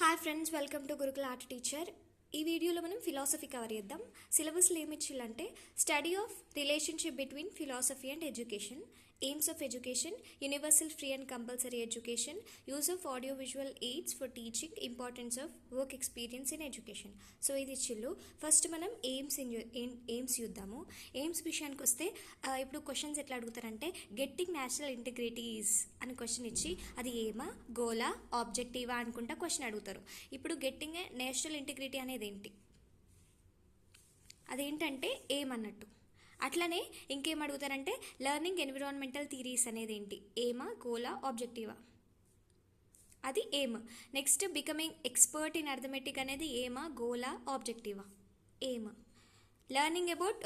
Hi friends, welcome to Gurukula art teacher. ఈ వీడియోలో మనం ఫిలాసఫీ కవర్ చేద్దాం. సిలబస్లో ఏమి ఇచ్చిల్లంటే study of relationship between philosophy and education, aims of education, universal free and compulsory education, use of audio visual aids for teaching, importance of work experience in education. So ఇది ఇచ్చిల్లు. First మనం aims చూద్దాము. Aims విషయానికి వస్తే ఇప్పుడు questions ఎట్లా అడుగుతారంటే getting national integrity is అని క్వశ్చన్ ఇచ్చి అది ఏమా, గోలా, ఆబ్జెక్టివా అనుకుంటా క్వశ్చన్ అడుగుతారు. ఇప్పుడు గెట్టింగ్ నేషనల్ ఇంటిగ్రిటీ అనేది ఏంటి, అదేంటంటే ఏమన్నట్టు. అట్లనే ఇంకేం అడుగుతారంటే లెర్నింగ్ ఎన్విరాన్మెంటల్ థియరీస్ అనేది ఏంటి, ఏమా, గోలా, ఆబ్జెక్టివా, అది ఏమ్. Next becoming expert in arithmetic అనేది ఏమా, గోలా, ఆబ్జెక్టివా, ఏమ్. లెర్నింగ్ అబౌట్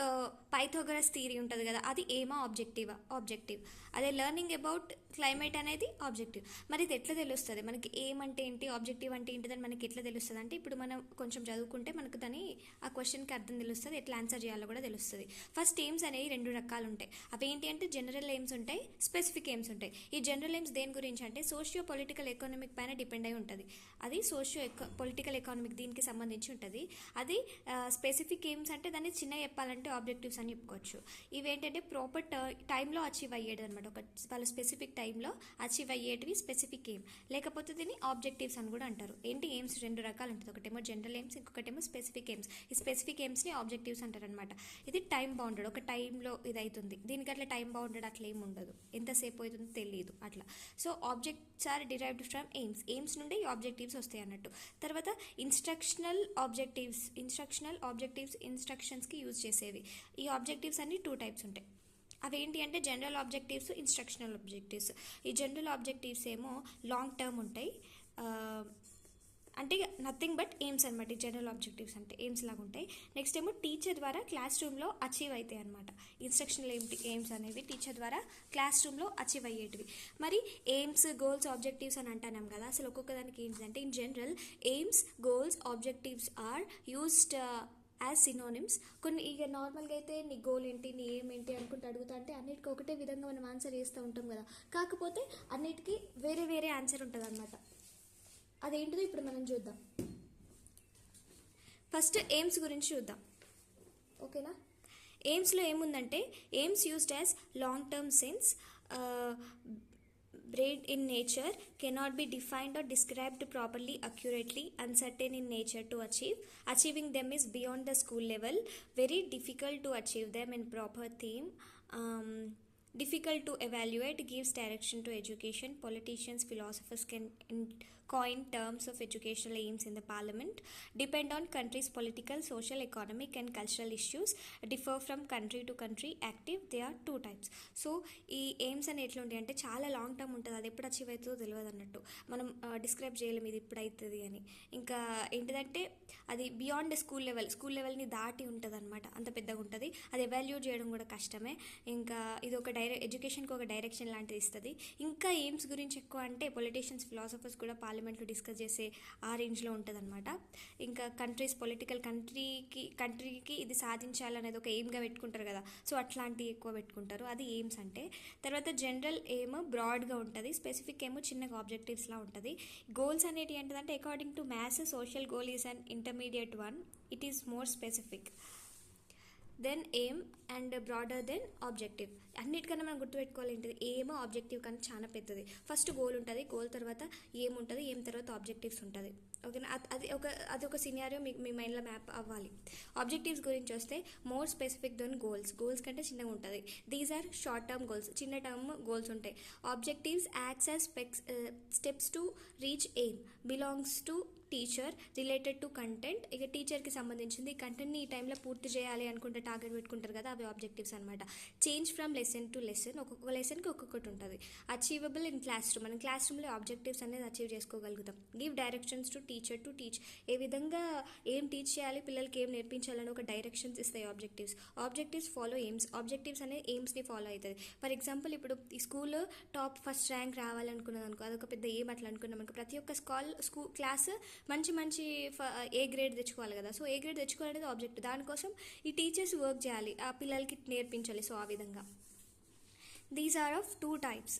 పైథాగరస్ థియరీ ఉంటుంది కదా, అది ఏమా, ఆబ్జెక్టివా, ఆబ్జెక్టివ్. అదే లెర్నింగ్ అబౌట్ క్లైమేట్ అనేది ఆబ్జెక్టివ్. మరి ఇది ఎట్లా తెలుస్తుంది మనకి, ఏమంటే ఏంటి, ఆబ్జెక్టివ్ అంటే ఏంటిదని మనకి ఎట్లా తెలుస్తుంది అంటే ఇప్పుడు మనం కొంచెం చదువుకుంటే మనకు దాని ఆ క్వశ్చన్కి అర్థం తెలుస్తుంది, ఎట్లా ఆన్సర్ చేయాలో కూడా తెలుస్తుంది. ఫస్ట్ ఎయిమ్స్ అనేవి రెండు రకాలు ఉంటాయి. అవి ఏంటి అంటే జనరల్ ఎయిమ్స్ ఉంటాయి, స్పెసిఫిక్ ఎయిమ్స్ ఉంటాయి. ఈ జనరల్ ఎయిమ్స్ దేని గురించి అంటే సోషియో పొలిటికల్ ఎకానమిక్ పైన డిపెండ్ అయి ఉంటుంది. అది పొలిటికల్ ఎకానమిక్ దీనికి సంబంధించి ఉంటుంది. అది స్పెసిఫిక్ ఎయిమ్స్ అంటే దాన్ని చిన్న చెప్పాలంటే ఆబ్జెక్టివ్స్ అని చెప్పుకోవచ్చు. ఇవేంటంటే ప్రాపర్ టైంలో అచీవ్ అయ్యేది అనమాట, ఒక వాళ్ళ స్పెసిఫిక్ టైంలో అచీవ్ అయ్యేటివి స్పెసిఫిక్ ఎయిమ్, లేకపోతే దీన్ని ఆబ్జెక్టివ్స్ అని కూడా అంటారు. ఏంటి ఎయిమ్స్ రెండు రకాలు ఉంటుంది, ఒకటేమో జనరల్ ఎయిమ్స్, ఇంకొకటేమో స్పెసిఫిక్ ఎయిమ్స్. ఈ స్పెసిఫిక్ ఎయిమ్స్ని ఆబ్జెక్టివ్స్ అంటారు అనమాట. ఇది టైం బౌండెడ్, ఒక టైంలో ఇది అవుతుంది. దీనికి అట్లా టైం బౌండెడ్ అట్లా ఏమి ఉండదు, ఎంతసేపు అవుతుందో తెలియదు అట్లా. So objects are derived from aims, aims నుండి ఈ ఆబ్జెక్టివ్స్ వస్తాయి అన్నట్టు. తర్వాత ఇన్స్ట్రక్షనల్ ఆబ్జెక్టివ్స్ ఇన్స్ట్రక్షన్స్కి యూజ్ చేసేవి. ఈ ఆబ్జెక్టివ్స్ అన్ని టూ టైప్స్ ఉంటాయి. అవేంటి అంటే జనరల్ ఆబ్జెక్టివ్స్, ఇన్స్ట్రక్షనల్ ఆబ్జెక్టివ్స్. ఈ జనరల్ ఆబ్జెక్టివ్స్ ఏమో లాంగ్ టర్మ్ ఉంటాయి, అంటే నథింగ్ బట్ ఎయిమ్స్ అనమాట. ఈ జనరల్ ఆబ్జెక్టివ్స్ అంటే ఎయిమ్స్ లాగా ఉంటాయి. నెక్స్ట్ ఏమో టీచర్ ద్వారా క్లాస్ రూమ్లో అచీవ్ అవుతాయి అనమాట. ఇన్స్ట్రక్షనల్ ఎయిమ్స్ అనేవి టీచర్ ద్వారా క్లాస్ రూమ్లో అచీవ్ అయ్యేటివి. మరి ఎయిమ్స్, గోల్స్, ఆబ్జెక్టివ్స్ అని అంటున్నాం కదా, అసలు ఒక్కొక్క దానికి ఏంటంటే in general aims, goals, objectives are used as synonyms. కొన్ని ఇక నార్మల్గా అయితే నీ గోల్ ఏంటి, నీ ఏమేంటి అనుకుంటూ అడుగుతా అంటే అన్నిటికీ ఒకటే విధంగా మనం ఆన్సర్ చేస్తూ ఉంటాం కదా, కాకపోతే అన్నిటికీ వేరే వేరే ఆన్సర్ ఉంటుంది అనమాట. అదేంటిదో ఇప్పుడు మనం చూద్దాం. ఫస్ట్ ఎయిమ్స్ గురించి చూద్దాం, ఓకేనా. ఎయిమ్స్లో ఏముందంటే AIIMS used as long term sense, braid in nature, cannot be defined or described properly, accurately, uncertain in nature to achieve. Achieving them is beyond the school level, very difficult to achieve them in proper theme, difficult to evaluate, gives direction to education. Politicians, philosophers can coin terms of educational aims in the parliament, depend on country's political, social, economic and cultural issues, differ from country to country, active. They are two types. So ఈ AIIMS అని ఎట్లా ఉంటాయి అంటే చాలా long term ఉంటుంది, అది ఎప్పుడు achieve అవుతుందో తెలియదు అన్నట్టు. మనం డిస్క్రైబ్ చేయలేము ఇది ఇప్పుడు అవుతుంది అని. ఇంకా ఏంటిదంటే అది బియాండ్ స్కూల్ లెవెల్ని దాటి ఉంటుంది అనమాట, అంత పెద్దగా ఉంటుంది. అది ఎవాల్యూట్ చేయడం కూడా కష్టమే. ఇంకా ఇది ఒక ఎడ్యుకేషన్కి ఒక డైరెక్షన్ లాంటిది ఇస్తుంది. ఇంకా ఎయిమ్స్ గురించి ఎక్కువ అంటే పొలిటీషియన్స్, ఫిలాసఫర్స్ కూడా పార్లమెంట్లో డిస్కస్ చేసే ఆ రేంజ్లో ఉంటుంది అనమాట. ఇంకా కంట్రీస్ పొలిటికల్ కంట్రీకి ఇది సాధించాలనేది ఒక ఎయిమ్గా పెట్టుకుంటారు కదా, సో అట్లాంటివి ఎక్కువ పెట్టుకుంటారు, అది ఎయిమ్స్ అంటే. తర్వాత జనరల్ ఎయిమ్ బ్రాడ్గా ఉంటుంది, స్పెసిఫిక్ ఏమో చిన్నగా ఆబ్జెక్టివ్స్లా ఉంటుంది. గోల్స్ అనేటివి ఏంటంటే according to maths social goal is an intermediate one, it is more specific than aim and broader than objective. అన్నిటికన్నా మనం గుర్తుపెట్టుకోవాలి ఏంటిది, ఏమో ఆబ్జెక్టివ్ కానీ చాలా పెద్దది. ఫస్ట్ గోల్ ఉంటుంది, గోల్ తర్వాత ఏం ఉంటుంది, ఏం తర్వాత ఆబ్జెక్టివ్స్ ఉంటుంది, ఓకేనా. అది ఒక సినారియో మీ మైండ్లో మ్యాప్ అవ్వాలి. ఆబ్జెక్టివ్స్ గురించి వస్తే మోర్ స్పెసిఫిక్ దెన్ గోల్స్ కంటే చిన్నగా ఉంటుంది. These are short term goals, చిన్న టర్మ్ గోల్స్ ఉంటాయి. Objectives acts as steps to reach aim, belongs to teacher, related to content. ఇక టీచర్కి సంబంధించింది, ఈ కంటెంట్ని ఈ టైంలో పూర్తి చేయాలి అనుకుంటే టార్గెట్ పెట్టుకుంటారు కదా, అవి ఆబ్జెక్టివ్స్ అనమాట. Change from lesson to lesson, ఒక్కొక్క లెసన్కి ఒక్కొక్కటి ఉంటుంది. అచీవబుల్ ఇన్ క్లాస్ రూమ్, మనం క్లాస్ రూమ్లో ఆబ్జెక్టివ్స్ అనేది అచీవ్ చేసుకోగలుగుతాం. Give directions to teacher to teach, ఏ విధంగా ఏం టీచ్ చేయాలి, పిల్లలకి ఏం నేర్పించాలని ఒక డైరెక్షన్స్ ఇస్తాయి ఆబ్జెక్టివ్స్ ఫాలో ఎయిమ్స్, ఆబ్జెక్టివ్స్ అనేది ఎయిమ్స్ని ఫాలో అవుతుంది. ఫర్ ఎగ్జాంపుల్ ఇప్పుడు ఈ స్కూల్ టాప్ ఫస్ట్ ర్యాంక్ రావాలనుకున్నది అనుకో, అదొక పెద్ద ఎయిమ్. అట్లా అనుకున్నాం అనుకో, ప్రతి ఒక్క క్లాస్ మంచి ఏ గ్రేడ్ తెచ్చుకోవాలి కదా, సో ఏ గ్రేడ్ తెచ్చుకోవాలనేది ఆబ్జెక్టివ్. దానికోసం ఈ టీచర్స్ వర్క్ చేయాలి, ఆ పిల్లలకి నేర్పించాలి. సో ఆ విధంగా these are of two types.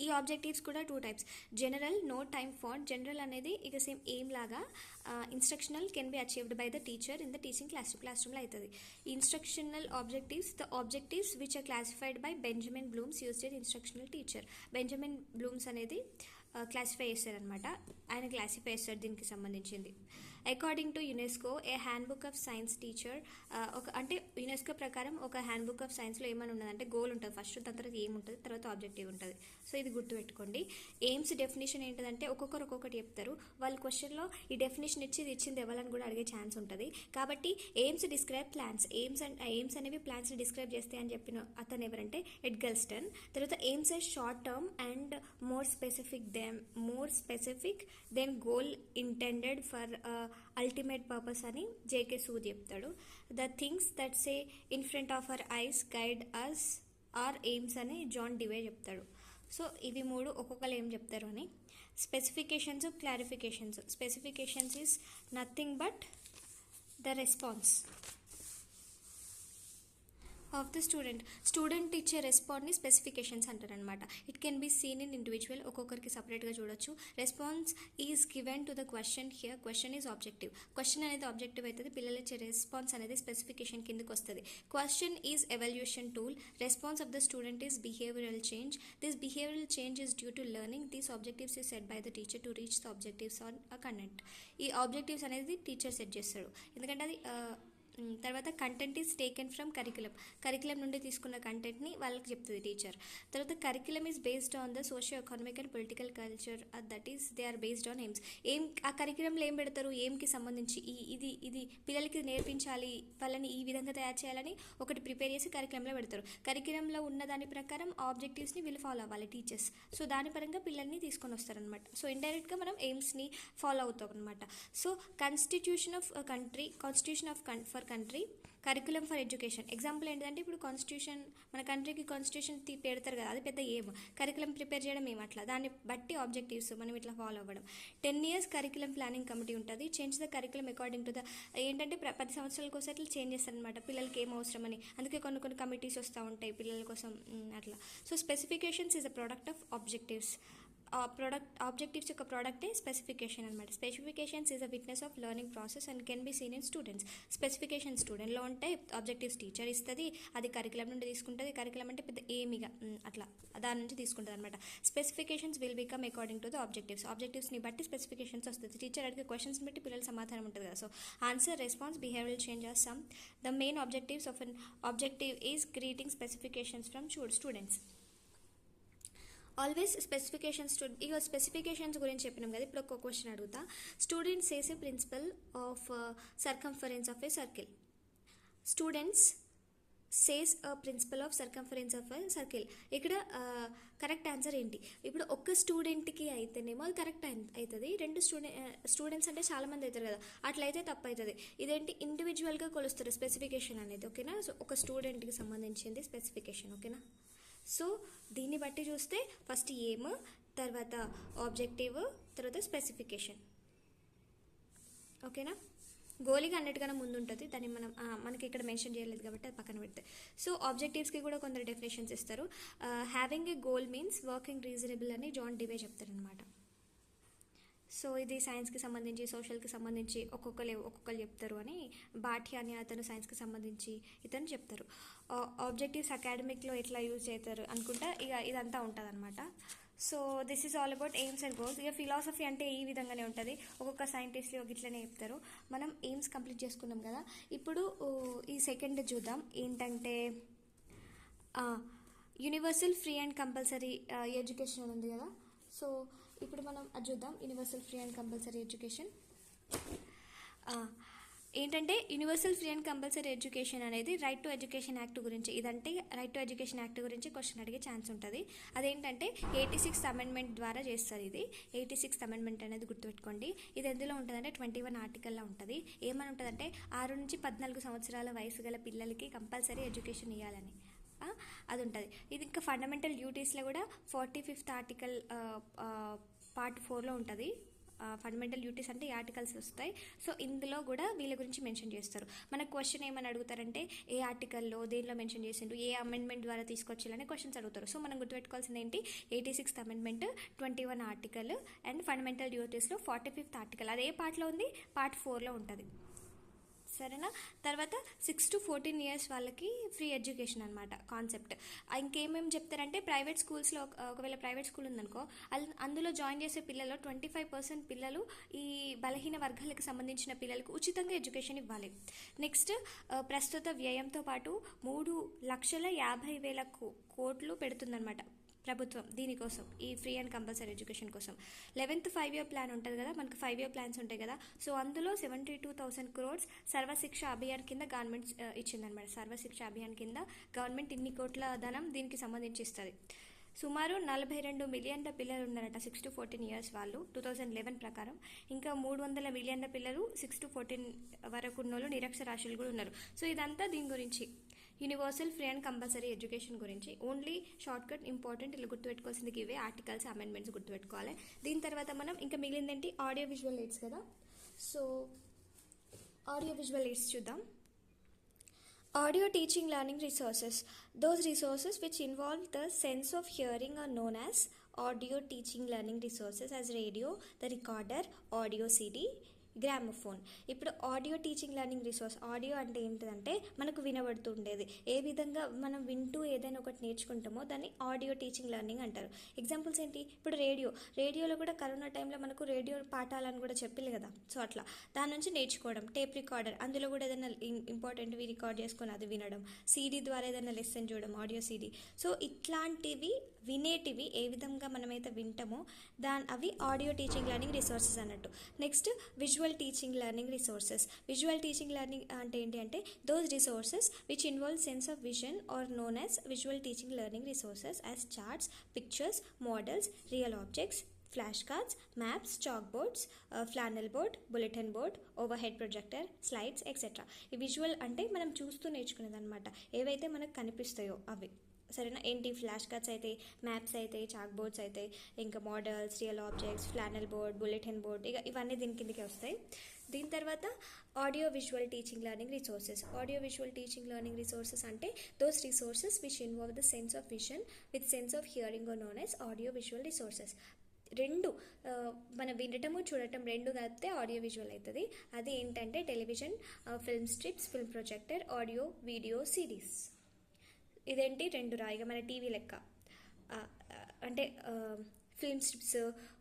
ఈ ఆబ్జెక్టివ్స్ కూడా 2 types. General, no time far. General అనేది ఇక సేమ్ ఏం లాగా instructional can be achieved by the teacher in the teaching class రూమ్లో అవుతుంది. Instructional objectives, the objectives which are classified by Benjamin Bloom's used instructional teacher. Benjamin Bloom's అనేది classify చేస్తారనమాట, ఆయన classify చేస్తారు దీనికి సంబంధించింది. According to UNESCO a handbook of science teacher, అంటే UNESCO ప్రకారం ఒక హ్యాండ్ బుక్ ఆఫ్ సైన్స్లో ఏమని ఉన్నది అంటే గోల్ ఉంటుంది ఫస్ట్, దాని తర్వాత ఏం ఉంటుంది, తర్వాత ఆబ్జెక్టివ్ ఉంటుంది. సో ఇది గుర్తుపెట్టుకోండి. ఎయిమ్స్ డెఫినేషన్ ఏంటంటే ఒక్కొక్కరు ఒక్కొక్కటి చెప్తారు. వాళ్ళు క్వశ్చన్లో ఈ డెఫినేషన్ ఇచ్చింది ఎవరని కూడా అడిగే ఛాన్స్ ఉంటుంది. కాబట్టి ఎయిమ్స్ డిస్క్రైబ్ ప్లాన్స్. ఎయిమ్స్ అనేవి ప్లాన్స్ని డిస్క్రైబ్ చేస్తాయి అని చెప్పిన అతను ఎవరంటే ఎడ్గల్స్టన్. తర్వాత aims are short term and more specific than goal intended for ultimate purpose అని జేకే సూద్ చెప్తాడు. The things that say in front of our eyes guide us are aims అని జాన్ డివే చెప్తాడు. సో ఇవి 3 ఒక్కొక్కరు ఏం చెప్తారు అని. Specifications, clarifications. Specifications is nothing but the response of the student ఇచ్చే రెస్పాన్స్ని స్పెసిఫికేషన్స్ అంటారనమాట. It can be seen in individual, ఒక్కొక్కరికి సపరేట్గా చూడొచ్చు. Response is given to the question. Here question is objective. Question అనేది ఆబ్జెక్టివ్ అవుతుంది, పిల్లలు ఇచ్చే రెస్పాన్స్ అనేది స్పెసిఫికేషన్ కిందకి వస్తుంది. Question is evaluation tool. Response of the student is behavioural change. This behavioural change is due to learning. These objectives is set by the teacher to reach the objectives on a content. ఈ objectives అనేది teacher set చేస్తాడు, ఎందుకంటే అది తర్వాత content is taken from curriculum నుండి తీసుకున్న కంటెంట్ని వాళ్ళకి చెప్తుంది టీచర్. తర్వాత curriculum is based on the socio economic and political culture, that is they are based on aims. ఆ కరికులంలో ఏం పెడతారు, ఏమ్కి సంబంధించి ఇది పిల్లలకి నేర్పించాలి, వాళ్ళని ఈ విధంగా తయారు చేయాలని ఒకటి ప్రిపేర్ చేసి కరికులంలో పెడతారు. కరికులంలో ఉన్న దాని ప్రకారం ఆబ్జెక్టివ్స్ని వీళ్ళు ఫాలో అవ్వాలి టీచర్స్. సో దాని పరంగా పిల్లల్ని తీసుకొని వస్తారనమాట. సో ఇండైరెక్ట్గా మనం ఎయిమ్స్ని ఫాలో అవుతాం అనమాట. So constitution of for country, curriculum for education. Example ఏంటంటే ఇప్పుడు కాన్స్టిట్యూషన్, మన కంట్రీకి కాన్స్టిట్యూషన్ పెడతారు కదా, అది పెద్ద ఏం. కరికులం ప్రిపేర్ చేయడం ఏం అట్లా, దాన్ని బట్టి ఆబ్జెక్టివ్స్ మనం ఇట్లా ఫాలో అవ్వడం. 10 years కరికులం ప్లానింగ్ కమిటీ ఉంటుంది. Change the curriculum according to the, ఏంటంటే 10 సంవత్సరాల కోసం ఇట్లా చేంజ్ చేస్తారనమాట పిల్లలకి ఏం అవసరం అని. అందుకే కొన్ని కమిటీస్ వస్తూ ఉంటాయి పిల్లల కోసం అట్లా. So specifications is a product of objectives. Objectives యొక్క ప్రోడక్టే స్పెసిఫికేషన్ అనమాట. Specifications is a witness of learning process and can be seen in students. Specification స్టూడెంట్లో ఉంటే ఆబ్జెక్టివ్స్ టీచర్ ఇస్తుంది, అది కరికులం నుండి తీసుకుంటుంది. కరికులం అంటే పెద్ద ఏమిగా అట్లా దాని నుంచి తీసుకుంటుంది అనమాట. Specifications will become according to the ఆబ్జెక్టివ్స్ని బట్టి స్పెసిఫికేషన్స్ వస్తుంది. టీచర్ అడిగే క్వశ్చన్స్ బట్టి పిల్లల సమాధానం ఉంటుంది కదా. So answer, response, behavioural change or some. The main objectives of an objective is creating specifications from students. Always specifications గురించి చెప్పినాం కదా. ఇప్పుడు ఒక క్వశ్చన్ అడుగుతా. Students says a principle of circumference of a circle. Students says a principle of circumference of a circle. ఇక్కడ correct answer ఏంటి? ఇప్పుడు ఒక్క స్టూడెంట్కి అయితేనేమో అది కరెక్ట్ అవుతుంది. 2 స్టూడెంట్స్ అంటే చాలామంది అవుతారు కదా, అట్లయితే తప్పు అవుతుంది. ఇదేంటి, ఇండివిజువల్గా కొలుస్తారు స్పెసిఫికేషన్ అనేది. ఓకేనా? సో ఒక స్టూడెంట్కి సంబంధించింది స్పెసిఫికేషన్. ఓకేనా? సో దీన్ని బట్టి చూస్తే ఫస్ట్ ఏమ్, తర్వాత ఆబ్జెక్టివ్, తర్వాత స్పెసిఫికేషన్. ఓకేనా? గోల్కి అన్నిటికన్నా ముందు ఉంటుంది, దాన్ని మనకి ఇక్కడ మెన్షన్ చేయలేదు కాబట్టి అది పక్కన పెడితే. సో ఆబ్జెక్టివ్స్కి కూడా కొందరు డెఫినేషన్స్ ఇస్తారు. Having a goal means working reasonable అని జాన్ డివే చెప్తారనమాట. సో ఇది సైన్స్కి సంబంధించి, సోషల్కి సంబంధించి ఒక్కొక్కరు చెప్తారు అని. బాఠ్యా అని అతను సైన్స్కి సంబంధించి ఇతను చెప్తారు. ఆబ్జెక్టివ్స్ అకాడమిక్లో ఎట్లా యూజ్ చేస్తారు అనుకుంటా ఇక ఇదంతా ఉంటుంది అనమాట. So this is all about aims and goals. ఇక ఫిలాసఫీ అంటే ఈ విధంగానే ఉంటుంది, ఒక్కొక్క సైంటిస్ట్లు ఇట్లనే చెప్తారు. మనం ఎయిమ్స్ కంప్లీట్ చేసుకున్నాం కదా. ఇప్పుడు ఈ సెకండ్ చూద్దాం. ఏంటంటే universal free and compulsory education ఉంది కదా. సో ఇప్పుడు మనం అది చూద్దాం. Universal free and compulsory education ఏంటంటే, universal free and compulsory education అనేది రైట్ టు ఎడ్యుకేషన్ యాక్ట్ గురించి. ఇదంటే రైట్ టు ఎడ్యుకేషన్ యాక్ట్ గురించి క్వశ్చన్ అడిగే ఛాన్స్ ఉంటుంది. అదేంటంటే 86th అమెండ్మెంట్ ద్వారా చేస్తారు. ఇది 86th అమెండ్మెంట్ అనేది గుర్తుపెట్టుకోండి. ఇది ఎందులో ఉంటుందంటే 21 ఆర్టికల్లో ఉంటుంది. ఏమని ఉంటుందంటే 6 నుంచి 14 సంవత్సరాల వయసు గల పిల్లలకి కంపల్సరీ ఎడ్యుకేషన్ ఇవ్వాలని అది ఉంటుంది. ఇది ఇంకా ఫండమెంటల్ డ్యూటీస్లో కూడా 45th ఆర్టికల్ పార్ట్ 4లో ఉంటుంది. ఫండమెంటల్ డ్యూటీస్ అంటే ఈ ఆర్టికల్స్ వస్తాయి. సో ఇందులో కూడా వీళ్ళ గురించి మెన్షన్ చేస్తారు. మన క్వశ్చన్ ఏమని అడుగుతారంటే ఏ ఆర్టికల్లో దేనిలో మెన్షన్ చేసిండు, ఏ అమెండ్మెంట్ ద్వారా తీసుకొచ్చారనే క్వశ్చన్స్ అడుగుతారు. సో మనం గుర్తుపెట్టుకోవాల్సింది ఏంటి, 86th amendment, 21 article and fundamental డ్యూటీస్లో 45th ఆర్టికల్. అదే పార్ట్లో ఉంది, పార్ట్ 4లో ఉంటుంది. సరేనా. తర్వాత 6 to 14 ఇయర్స్ వాళ్ళకి ఫ్రీ ఎడ్యుకేషన్ అనమాట కాన్సెప్ట్. ఇంకేమేమి చెప్తారంటే ప్రైవేట్ స్కూల్స్లో ఒకవేళ ప్రైవేట్ స్కూల్ ఉందనుకో అందులో జాయిన్ చేసే పిల్లలు 25% పిల్లలు ఈ బలహీన వర్గాలకు సంబంధించిన పిల్లలకు ఉచితంగా ఎడ్యుకేషన్ ఇవ్వాలి. నెక్స్ట్ ప్రస్తుత వ్యయంతో పాటు 3,50,000 కోట్లు పెడుతుందన్నమాట ప్రభుత్వం దీనికోసం, ఈ ఫ్రీ అండ్ కంపల్సరీ ఎడ్యుకేషన్ కోసం. 11th 5-year ప్లాన్ ఉంటుంది కదా, మనకు 5-year ప్లాన్స్ ఉంటాయి కదా. సో అందులో 72,000 crores సర్వశిక్ష అభియాన్ కింద గవర్నమెంట్ ఇచ్చిందనమాట. సర్వశిక్ష అభియాన్ కింద గవర్నమెంట్ ఇన్ని కోట్ల ధనం దీనికి సంబంధించి ఇస్తుంది. సుమారు 42 మిలియన్ల పిల్లలు ఉన్నారట 6 to 14 ఇయర్స్ వాళ్ళు 2011 ప్రకారం. ఇంకా 300 మిలియన్ల పిల్లలు 6 to 14 వరకు ఉన్నోళ్ళు నిరక్షరాస్యులు కూడా ఉన్నారు. సో ఇదంతా దీని గురించి universal free and compulsory education గురించి. ఓన్లీ షార్ట్ కట్ ఇంపార్టెంట్ ఇలా గుర్తుపెట్టుకోవాల్సింది ఇవే ఆర్టికల్స్, అమెండ్మెంట్స్ గుర్తుపెట్టుకోవాలి. దీని తర్వాత మనం ఇంకా మిగిలిందేంటి, ఆడియో విజువల్ ఎయిడ్స్ కదా. సో ఆడియో విజువల్ ఎయిడ్స్ చూద్దాం. Audio teaching learning resources. Those resources which involve the sense of hearing are known as audio teaching learning resources, as radio, the recorder, audio CD, gramophone. ఇప్పుడు audio teaching learning resource, audio అంటే ఏంటిదంటే మనకు వినబడుతుండేది, ఏ విధంగా మనం వింటూ ఏదైనా ఒకటి నేర్చుకుంటామో దాన్ని ఆడియో టీచింగ్ లెర్నింగ్ అంటారు. ఎగ్జాంపుల్స్ ఏంటి, ఇప్పుడు రేడియోలో కూడా కరోనా టైంలో మనకు రేడియో పాఠాలని కూడా చెప్పిల్లు కదా. సో అట్లా దాని నుంచి నేర్చుకోవడం. టేప్ రికార్డర్, అందులో కూడా ఏదైనా ఇంపార్టెంట్వి రికార్డ్ చేసుకొని అది వినడం. సీడీ ద్వారా ఏదైనా లెసన్ చూడడం, ఆడియో సీడీ. సో ఇట్లాంటివి వినేటివి ఏ విధంగా మనమైతే వింటామో అవి ఆడియో టీచింగ్ లెర్నింగ్ రిసోర్సెస్ అన్నట్టు. Next visual teaching learning resources. Visual teaching learning అంటే ఏంటి అంటే those resources which involve sense of vision are known as visual teaching learning resources as charts, pictures, models, real objects, flash cards, maps, chalk boards, flannel board, bulletin board, overhead projector, slides etcetera. ఈ visual అంటే మనం చూస్తూ నేర్చుకునేది అనమాట, ఏవైతే మనకు కనిపిస్తాయో అవి. సరేనా. ఏంటి, ఫ్లాష్ కార్డ్స్ అయితే, మ్యాప్స్ అయితే, చాక్ బోర్డ్స్ అయితే, ఇంకా models, real objects, flannel board, bulletin board, ఇక ఇవన్నీ దీని కిందకి వస్తాయి. దీని తర్వాత audio visual teaching learning resources. Audio visual teaching learning resources అంటే those resources which involve the sense of vision with sense of hearing are known as audio visual resources. రెండు మనం వినటము చూడటం రెండు కలిపితే ఆడియో విజువల్ అవుతుంది. అది ఏంటంటే television, film strips, film projector, audio video series. ఇదేంటి రెండు ఇక మన టీవీ లెక్క, అంటే film strips,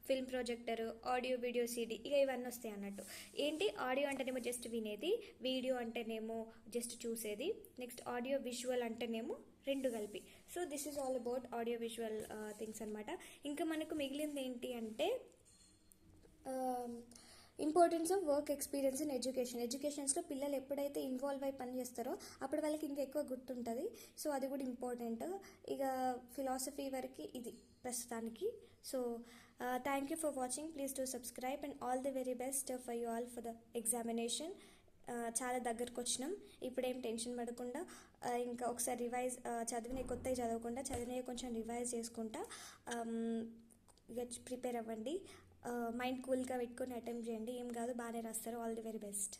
film projector, audio video CD, ఇక ఇవన్నీ వస్తాయి అన్నట్టు. ఏంటి, ఆడియో అంటేనేమో జస్ట్ వినేది, వీడియో అంటేనేమో జస్ట్ చూసేది, నెక్స్ట్ ఆడియో విజువల్ అంటేనేమో రెండు కలిపి. So this is all about audio visual things అనమాట. ఇంకా మనకు మిగిలింది ఏంటి అంటే importance of work experience in ఎడ్యుకేషన్స్లో పిల్లలు ఎప్పుడైతే ఇన్వాల్వ్ అయి పని చేస్తారో అప్పుడు వాళ్ళకి ఇంకా ఎక్కువ గుర్తుంటుంది. సో అది కూడా ఇంపార్టెంట్. ఇక ఫిలాసఫీ వరకు ఇది ప్రస్తుతానికి. So thank you for watching. Please do subscribe and all the very best for you all for the examination. చాలా దగ్గరకు వచ్చినాం, ఇప్పుడేం టెన్షన్ పడకుండా ఇంకా ఒకసారి రివైజ్, చదివిన కొత్తవి చదవకుండా చదివినవి కొంచెం రివైజ్ చేసుకుంటా ఇక ప్రిపేర్ అవ్వండి. మైండ్ కూల్గా పెట్టుకొని అటెంప్ట్ చేయండి, ఏం కాదు, బాగానే రాస్తారు. All the very best.